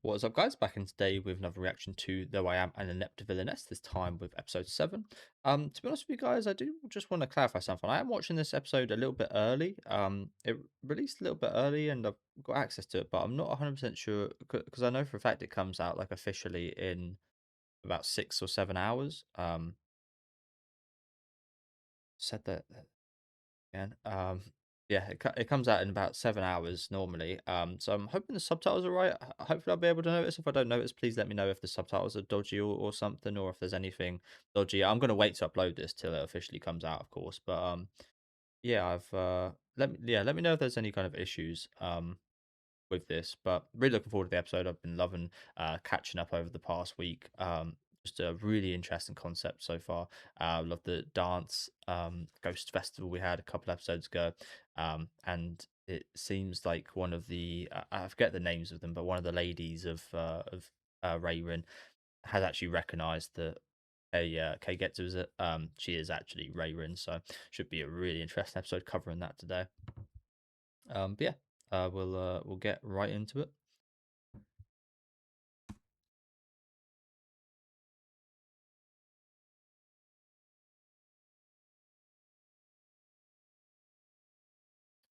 What's up, guys? Back in today with another reaction to Though I Am an Inept Villainess, this time with episode 7. To be honest with you guys, I do just want to clarify something. I am watching this episode a little bit early. It released a little bit early and I've got access to it, but I'm not 100% sure because I know for a fact it comes out like officially in about 6 or 7 hours. Said that again. Yeah, it comes out in about 7 hours normally. So I'm hoping the subtitles are right. Hopefully I'll be able to notice. If I don't notice, please let me know if the subtitles are dodgy or something, or if there's anything dodgy. I'm gonna wait to upload this till it officially comes out, of course. But yeah, I've let me know if there's any kind of issues with this. But really looking forward to the episode. I've been loving catching up over the past week. Just a really interesting concept so far. Love the dance ghost festival we had a couple episodes ago, and it seems like one of the I forget the names of them, but one of the ladies of Rayrin has actually recognised that Kay Getsu is it. She is actually Rayrin, so should be a really interesting episode covering that today. But yeah, we'll get right into it.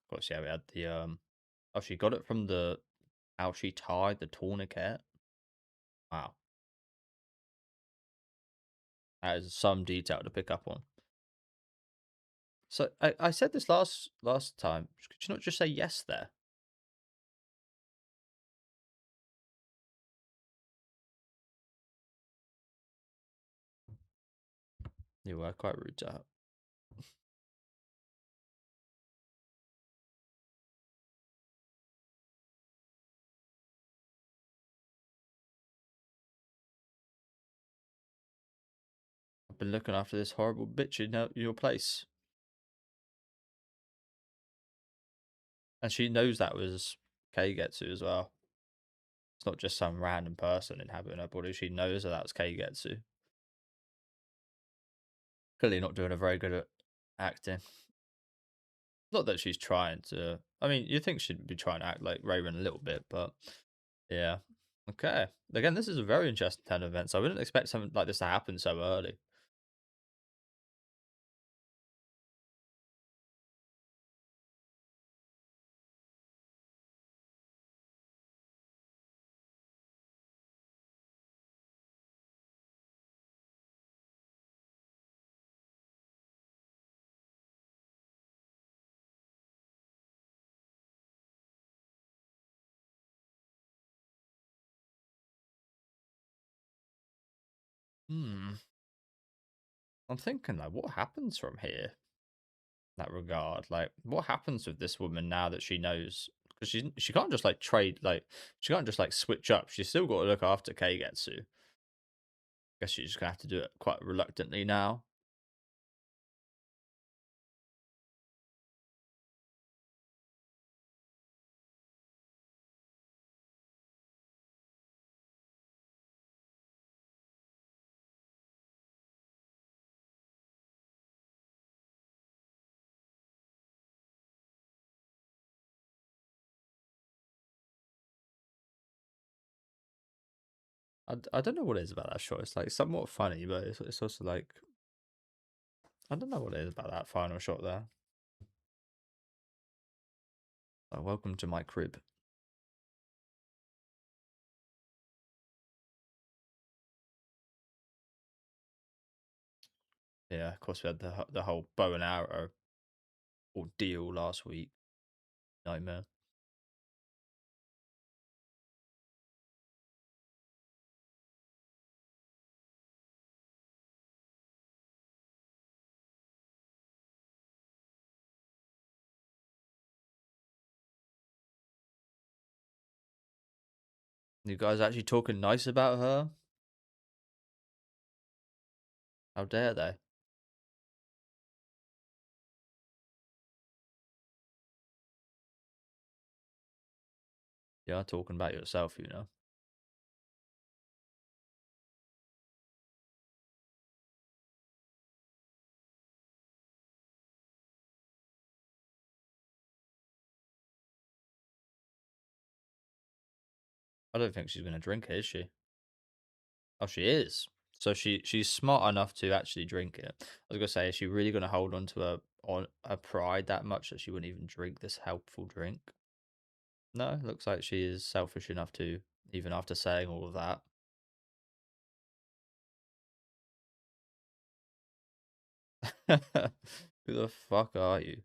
Of course, yeah, we had the oh, she got it from the how she tied the tourniquet. Wow, that is some detail to pick up on. So I said this last time. Could you not just say yes there? You were quite rude to her. I've been looking after this horrible bitch in your place, and she knows that was Keigetsu as well. It's not just some random person inhabiting her body. She knows that was Keigetsu. Clearly not doing a very good at acting. Not that she's trying to. I mean, you think she'd be trying to act like Raven a little bit, but yeah. Okay. Again, this is a very interesting turn of events. I wouldn't expect something like this to happen so early. Hmm. I'm thinking like, what happens from here? In that regard, like, what happens with this woman now that she knows? Because she can't just like trade like she can't just like switch up. She's still got to look after Keigetsu. Guess she's just gonna have to do it quite reluctantly now. I don't know what it is about that shot. It's like somewhat funny, but it's also like I don't know what it is about that final shot there. Welcome to my crib. Yeah, of course we had the whole bow and arrow ordeal last week. Nightmare. You guys actually talking nice about her? How dare they? Yeah, talking about yourself, you know. I don't think she's gonna drink it, is she? Oh, she is. So she's smart enough to actually drink it. I was gonna say, is she really gonna hold on her pride that much that she wouldn't even drink this helpful drink? No, looks like she is selfish enough to, even after saying all of that. Who the fuck are you?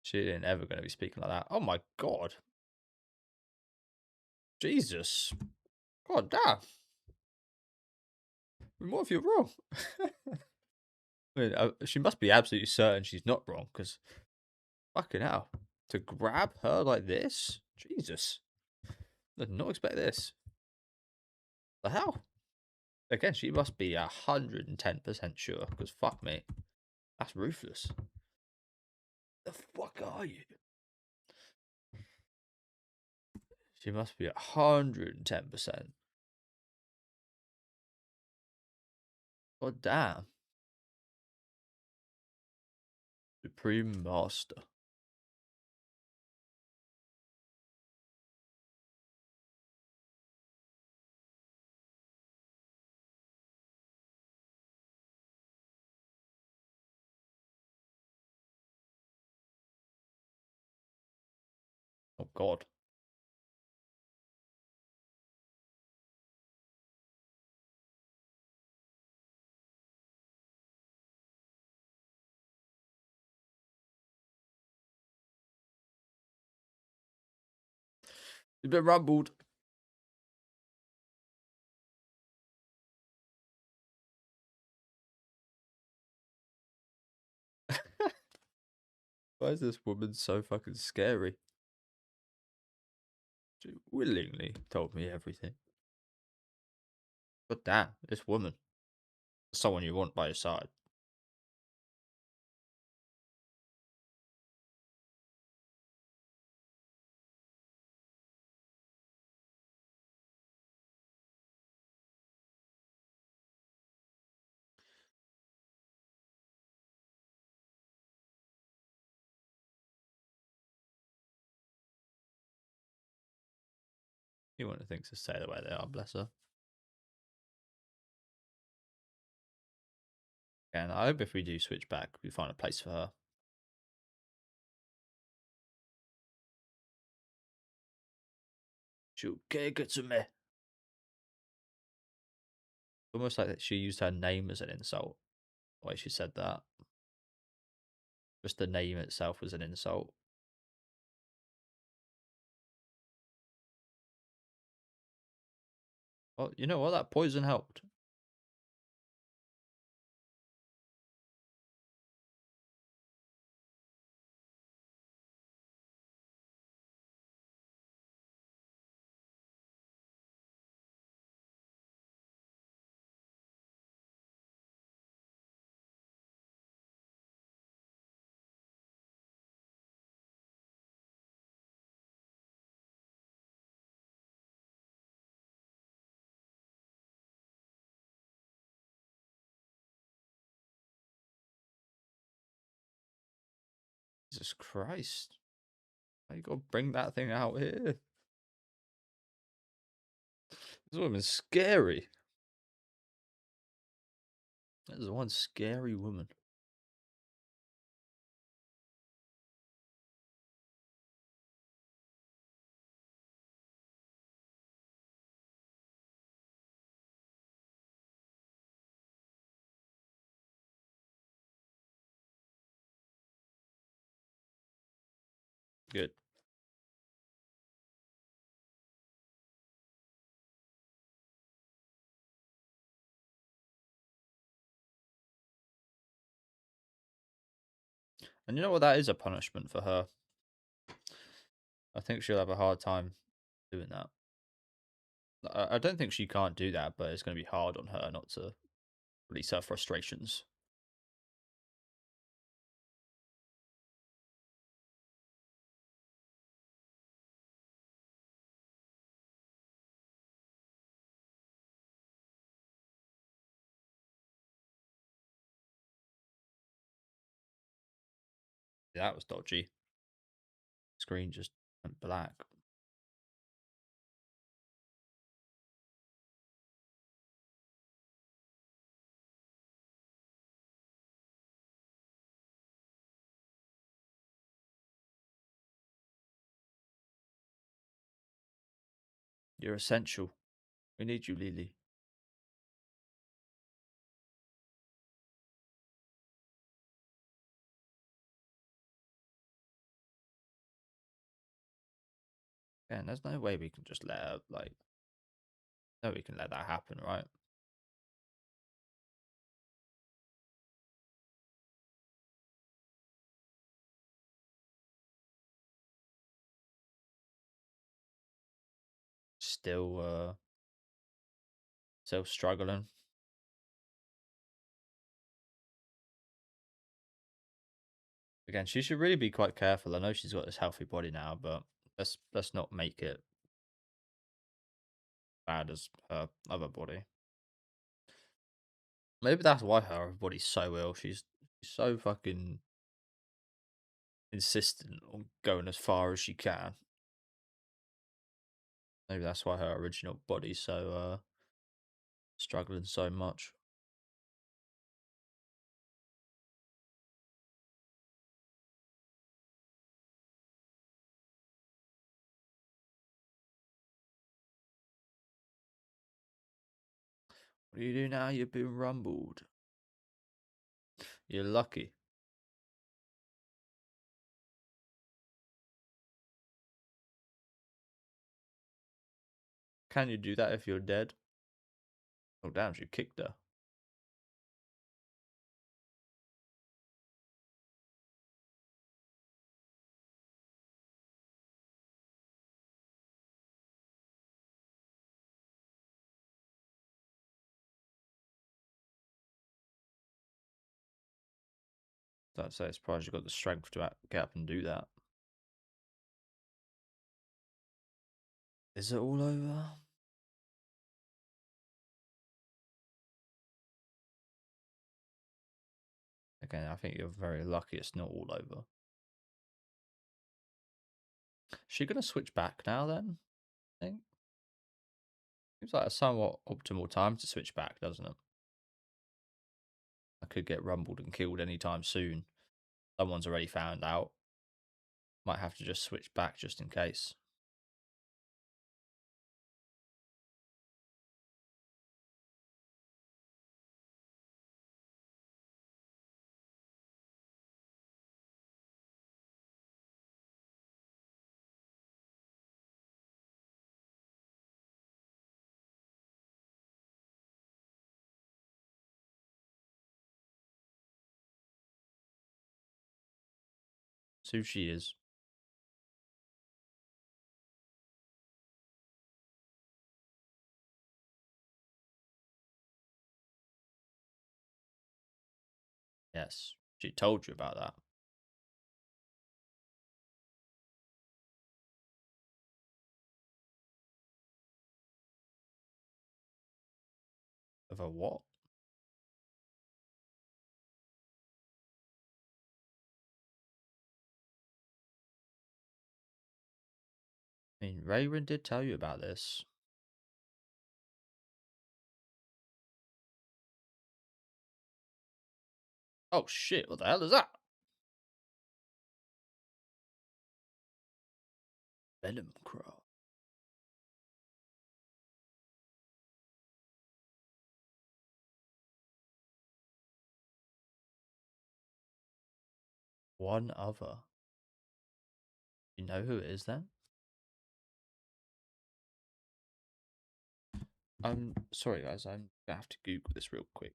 She ain't ever gonna be speaking like that. Oh my god. Jesus. God damn. What if you're wrong? I mean, she must be absolutely certain she's not wrong, because fucking hell. To grab her like this? Jesus. Did not expect this. The hell? Again, she must be 110% sure, because fuck me. That's ruthless. The fuck are you? She must be 110%. God damn. Supreme Master. Oh god. You've been rumbled. Why is this woman so fucking scary? She willingly told me everything. But damn, this woman. Someone you want by your side. You want the things to stay the way they are, bless her. And I hope if we do switch back, we find a place for her. She'll get to me. Almost like that she used her name as an insult. The way she said that. Just the name itself was an insult. Well, you know what? That poison helped. Jesus Christ. Why you gotta bring that thing out here? This woman's scary. That is one scary woman. Good. And you know what? That is a punishment for her. I think she'll have a hard time doing that. I don't think she can't do that, but it's going to be hard on her not to release her frustrations. Yeah, that was dodgy. Screen just went black. You're essential. We need you, Lily. Yeah, and there's no way we can just let her, like, no, we can let that happen, right? Still, still struggling. Again, she should really be quite careful. I know she's got this healthy body now, but let's not make it bad as her other body. Maybe that's why her other body's so ill. She's so fucking insistent on going as far as she can. Maybe that's why her original body's so struggling so much. What do you do now? You've been rumbled. You're lucky. Can you do that if you're dead? Oh damn, she kicked her. Don't say surprised you got the strength to get up and do that. Is it all over? Again, I think you're very lucky it's not all over. Is she gonna switch back now then? I think. Seems like a somewhat optimal time to switch back, doesn't it? I could get rumbled and killed anytime soon. Someone's already found out. Might have to just switch back just in case. Sushi is. Yes. She told you about that. Of a what? I mean, Rayron did tell you about this. Oh shit, what the hell is that? Venom Crow. One other. You know who it is then? I'm sorry, guys. I'm gonna have to Google this real quick.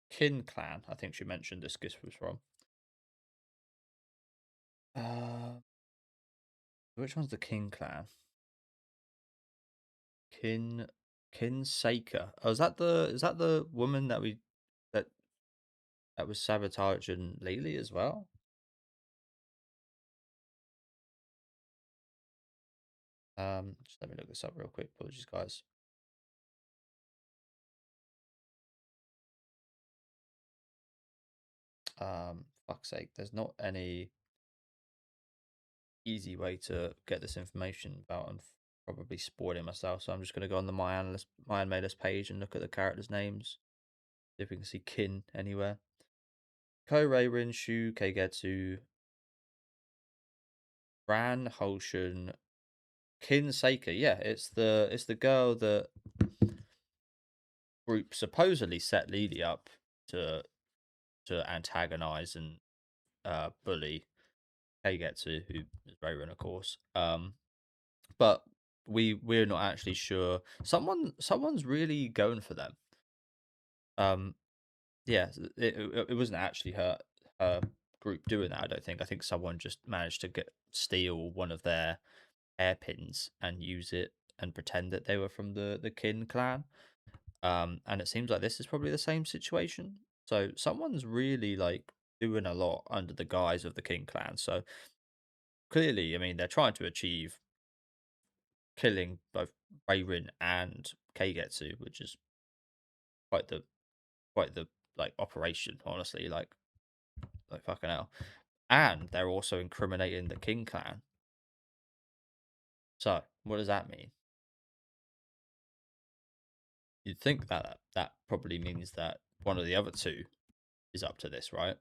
Kin Clan. I think she mentioned this gift was from. Uh, which one's the King Clan? Kin Kin Saker. Oh, is that the woman that that was sabotaging Lily as well? Just let me look this up real quick. Apologies, guys. Fuck's sake, there's not any easy way to get this information about and probably spoiling myself. So I'm just gonna go on the my Analyst page and look at the characters' names. See if we can see Kin anywhere. Ko Reirin, Shu Keigetsu, Fran Holshin, Kin Seika. Yeah, it's the girl that group supposedly set Lily up to antagonize and bully Keigetsu, who is Reirin, of course. But we're not actually sure. Someone's really going for them. Um, yeah, it wasn't actually her group doing that. I don't think. I think someone just managed to steal one of their hairpins and use it and pretend that they were from the Kin clan. And it seems like this is probably the same situation. So someone's really like doing a lot under the guise of the King clan. So clearly, I mean, they're trying to achieve killing both Reirin and Keigetsu, which is quite the like operation, honestly. Like fucking hell. And they're also incriminating the King clan. So what does that mean? You'd think that that probably means that one of the other two is up to this, right?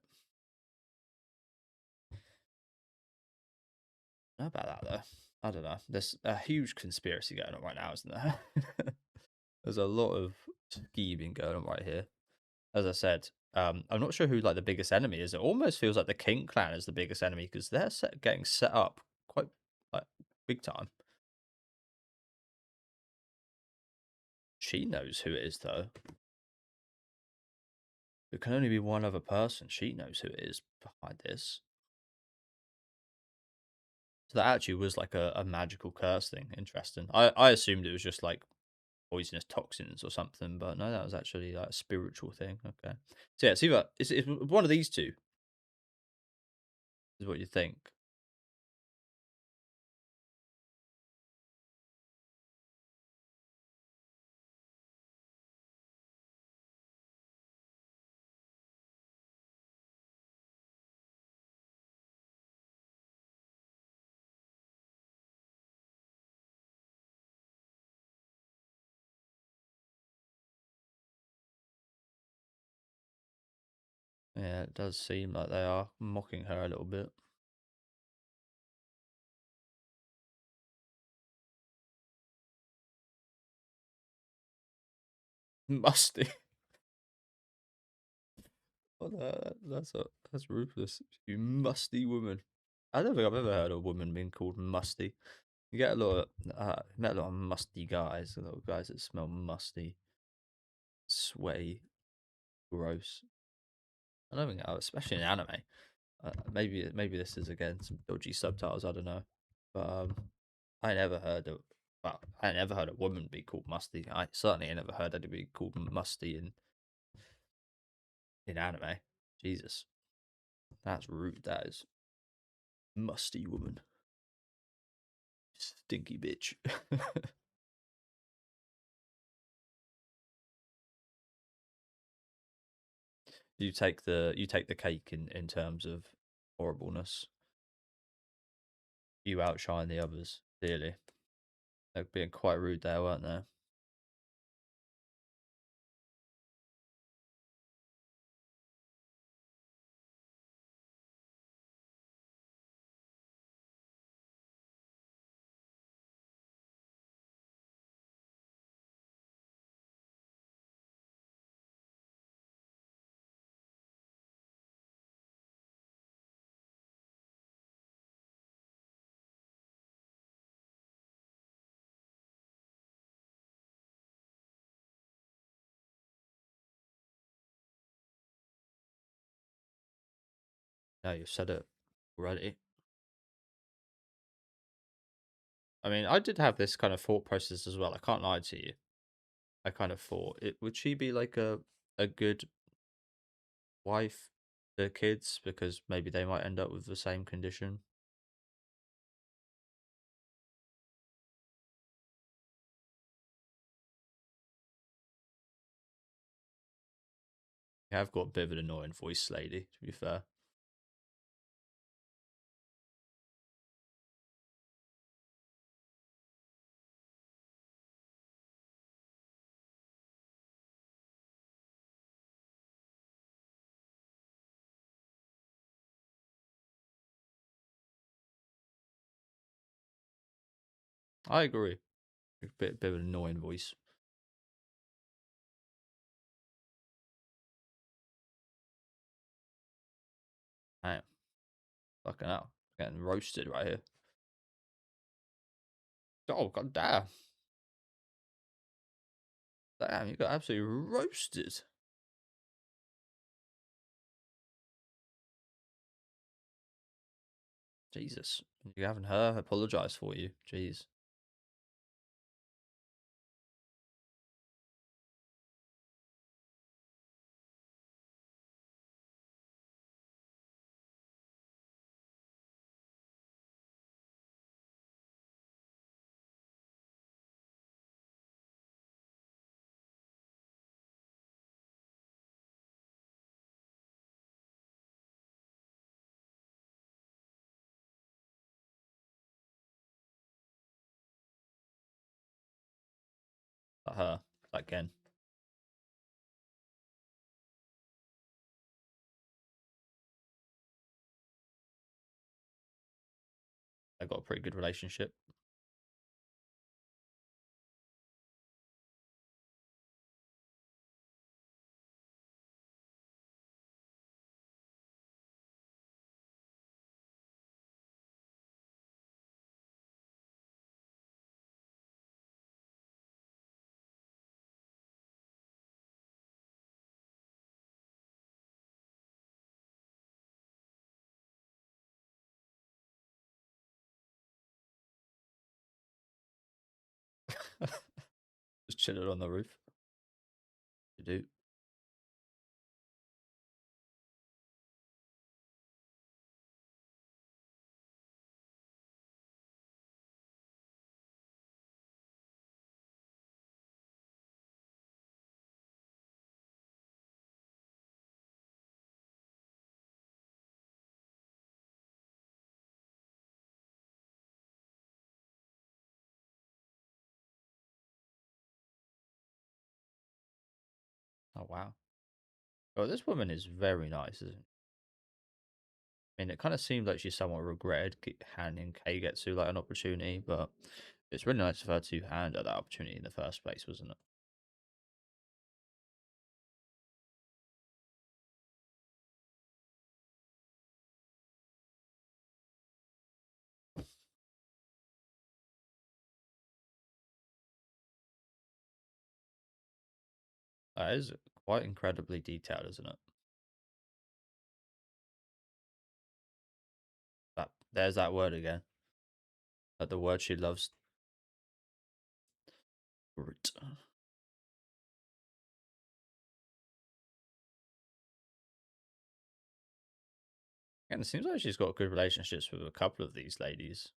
I don't know about that though. I don't know. There's a huge conspiracy going on right now, isn't there? There's a lot of scheming going on right here. As I said, I'm not sure who like the biggest enemy is. It almost feels like the King clan is the biggest enemy because they're getting set up quite like big time. She knows who it is though. It can only be one other person. She knows who it is behind this. So that actually was like a magical curse thing. Interesting. I assumed it was just like poisonous toxins or something, but no, that was actually like a spiritual thing. Okay. So yeah, it's either it's one of these two is what you think. Yeah, it does seem like they are mocking her a little bit. Musty. That's ruthless. You musty woman. I don't think I've ever heard a woman being called musty. You get a lot of met a lot of musty guys, a lot of guys that smell musty, sweaty, gross. I don't think, especially in anime. Maybe this is again some dodgy subtitles. I don't know, but I never heard of. Well, I never heard a woman be called musty. I certainly never heard it be called musty in anime. Jesus, that's rude. That is musty woman, stinky bitch. You take the cake in terms of horribleness. You outshine the others. Clearly, they're being quite rude there, weren't they? No, you've said it already. I mean, I did have this kind of thought process as well. I can't lie to you. I kind of thought it would she be like a good wife to kids because maybe they might end up with the same condition. Yeah, I've got a bit of an annoying voice lady, to be fair. I agree. A bit of an annoying voice. Damn, fucking hell, getting roasted right here. Oh god damn, damn, you got absolutely roasted. Jesus, you having her apologize for you. Jeez. That her, that Ken. They got a pretty good relationship. Just chilling on the roof. You do. Oh wow. Oh, this woman is very nice, isn't it? I mean, it kind of seemed like she somewhat regretted handing Keigetsu like an opportunity, but it's really nice of her to hand her that opportunity in the first place, wasn't it? That is quite incredibly detailed, isn't it? That there's that word again. That the word she loves. Root. And it seems like she's got good relationships with a couple of these ladies.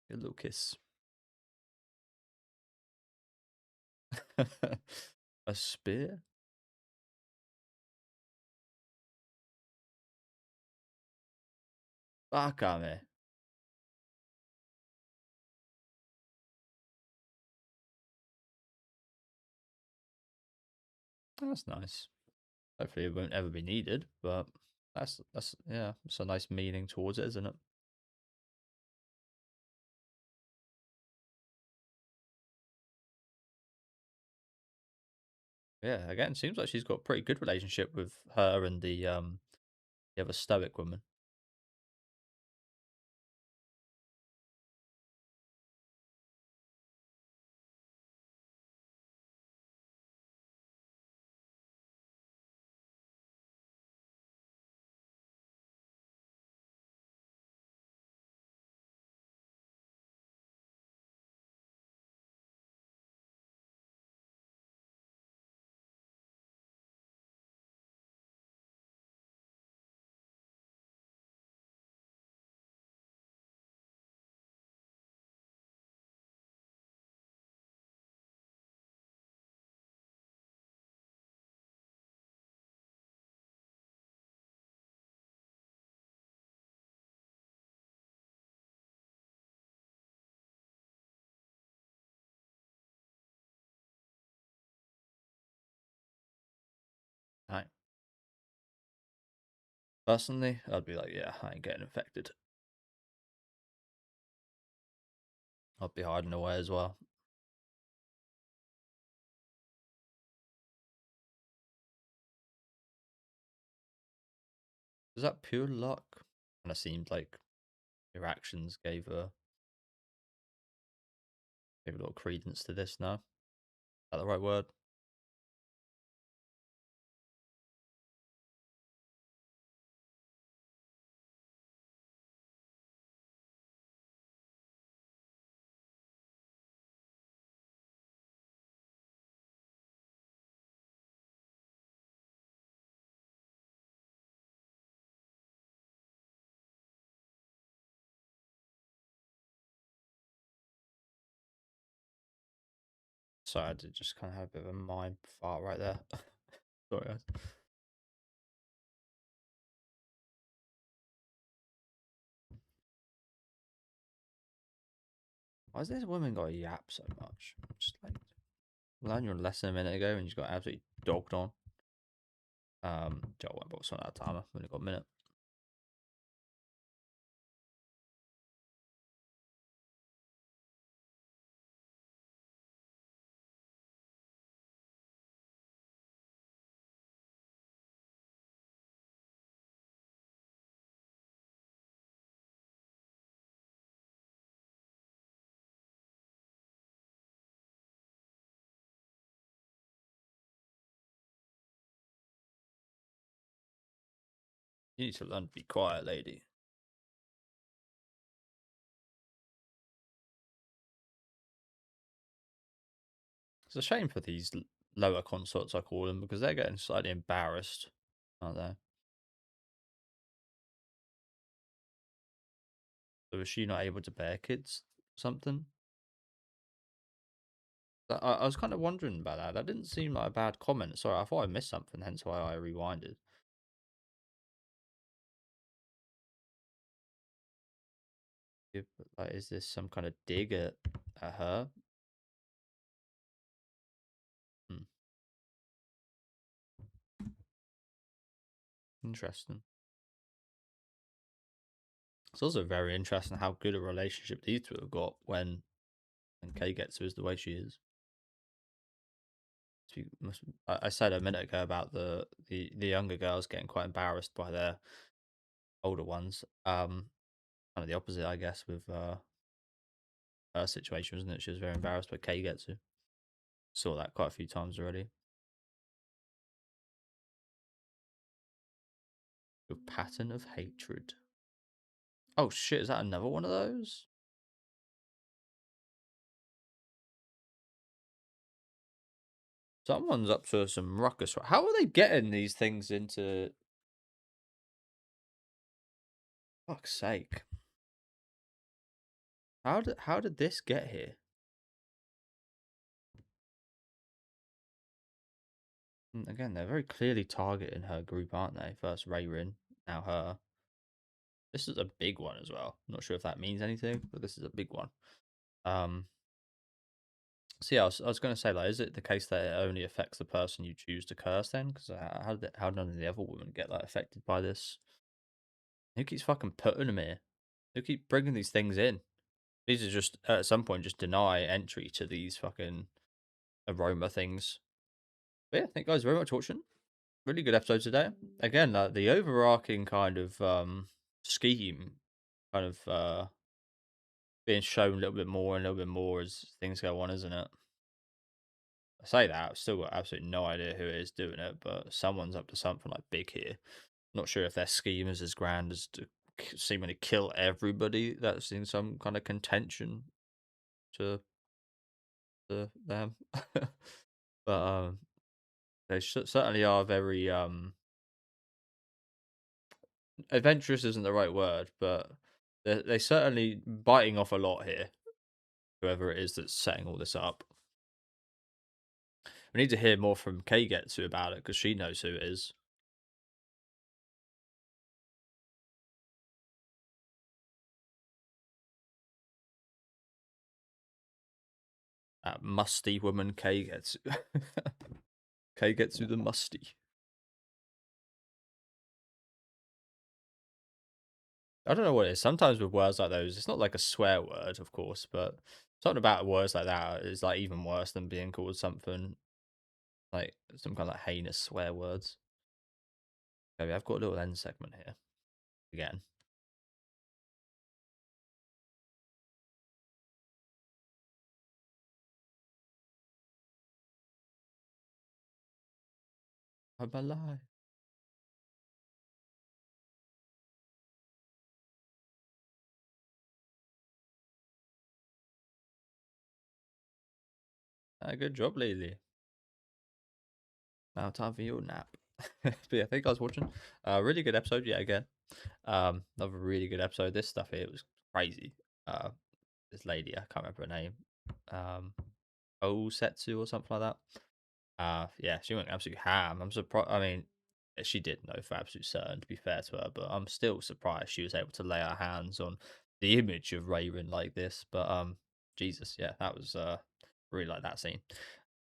Good little kiss. A spear? Bakame. That's nice. Hopefully it won't ever be needed, but that's yeah, it's a nice meaning towards it, isn't it? Yeah, again, seems like she's got a pretty good relationship with her and the other stoic woman. Personally, I'd be like, yeah, I ain't getting infected. I'd be hiding away as well. Is that pure luck? Kind of seemed like your actions gave a little credence to this. No, is that the right word? Sorry, I did just kind of have a bit of a mind fart right there. Sorry, guys. Why has this woman got to yap so much? Just like learned your lesson a minute ago and you got absolutely dogged on. Joel went bought something out of timer. I've only got a minute. You need to learn to be quiet, lady. It's a shame for these lower consorts, I call them, because they're getting slightly embarrassed, aren't they? So is she not able to bear kids? Something? I was kind of wondering about that. That didn't seem like a bad comment. Sorry, I thought I missed something, hence why I rewinded. Like, is this some kind of dig at her? Hmm. Interesting. It's also very interesting how good a relationship these two have got when Kay gets to is the way she is. I said a minute ago about the younger girls getting quite embarrassed by their older ones. Kind of the opposite, I guess, with her situation, wasn't it? She was very embarrassed by Kay gets to. Saw that quite a few times already. Your pattern of hatred. Oh shit! Is that another one of those? Someone's up to some ruckus. How are they getting these things into? Fuck's sake! How did this get here? Again, they're very clearly targeting her group, aren't they? First Rayrin, now her. This is a big one as well. Not sure if that means anything, but this is a big one. Um. So yeah, I was going to say, like, is it the case that it only affects the person you choose to curse then? Because how none of the other women get like affected by this? Who keeps fucking putting them here? Who keep bringing these things in? These are just at some point just deny entry to these fucking aroma things. But yeah, thank you guys very much for watching. Really good episode today. Again, the overarching kind of scheme, kind of being shown a little bit more and a little bit more as things go on, isn't it? I say that I've still got absolutely no idea who it is doing it, but someone's up to something like big here. Not sure if their scheme is as grand as to seemingly kill everybody that's in some kind of contention to them. But they certainly are very adventurous isn't the right word, but they certainly biting off a lot here. Whoever it is that's setting all this up, we need to hear more from Keigetsu about it because she knows who it is. That musty woman Keigetsu. Keigetsu the musty. I don't know what it is. Sometimes with words like those, it's not like a swear word, of course, but something about words like that is like even worse than being called something like some kind of like heinous swear words. Maybe I've got a little end segment here again. I'm alive. Good job, Lily. Now time for your nap. But yeah, thank you guys for watching. Really good episode yet again. Another really good episode. This stuff here was crazy. This lady, I can't remember her name. Um, Osetsu or something like that. Yeah, she went absolute ham. I'm surprised. I mean, she did know for absolute certain, to be fair to her, but I'm still surprised she was able to lay her hands on the image of Raven like this. But Jesus, yeah, that was really like that scene.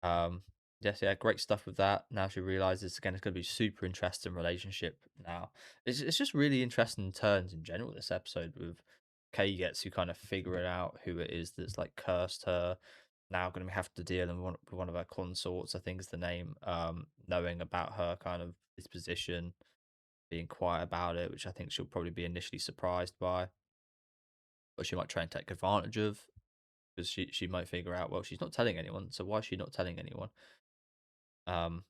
Um, yes, yeah, great stuff with that. Now she realizes again it's going to be super interesting relationship. Now it's just really interesting turns in general. This episode with Kay gets to kind of figuring out who it is that's like cursed her, now going to have to deal with one of her consorts, I think is the name, knowing about her kind of disposition, being quiet about it, which I think she'll probably be initially surprised by, but she might try and take advantage of because she might figure out, well, she's not telling anyone, so why is she not telling anyone? Um,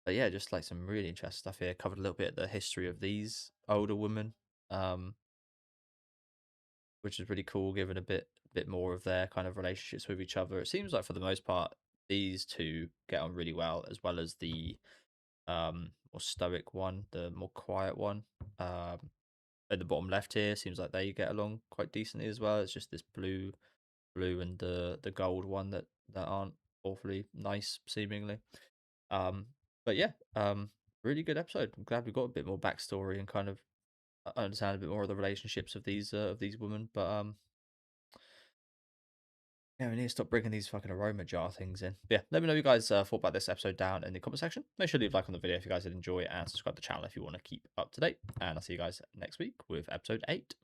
but yeah, just like some really interesting stuff here. Covered a little bit of the history of these older women, um, which is really cool, given a bit more of their kind of relationships with each other. It seems like for the most part, these two get on really well as the more stoic one, the more quiet one. At the bottom left here, seems like they get along quite decently as well. It's just this blue and the gold one that aren't awfully nice seemingly. Um, but yeah, really good episode. I'm glad we got a bit more backstory and kind of understand a bit more of the relationships of these women. But yeah, we need to stop bringing these fucking aroma jar things in. But yeah, let me know what you guys thought about this episode down in the comment section. Make sure to leave a like on the video if you guys did enjoy it and subscribe to the channel if you want to keep up to date. And I'll see you guys next week with episode 8.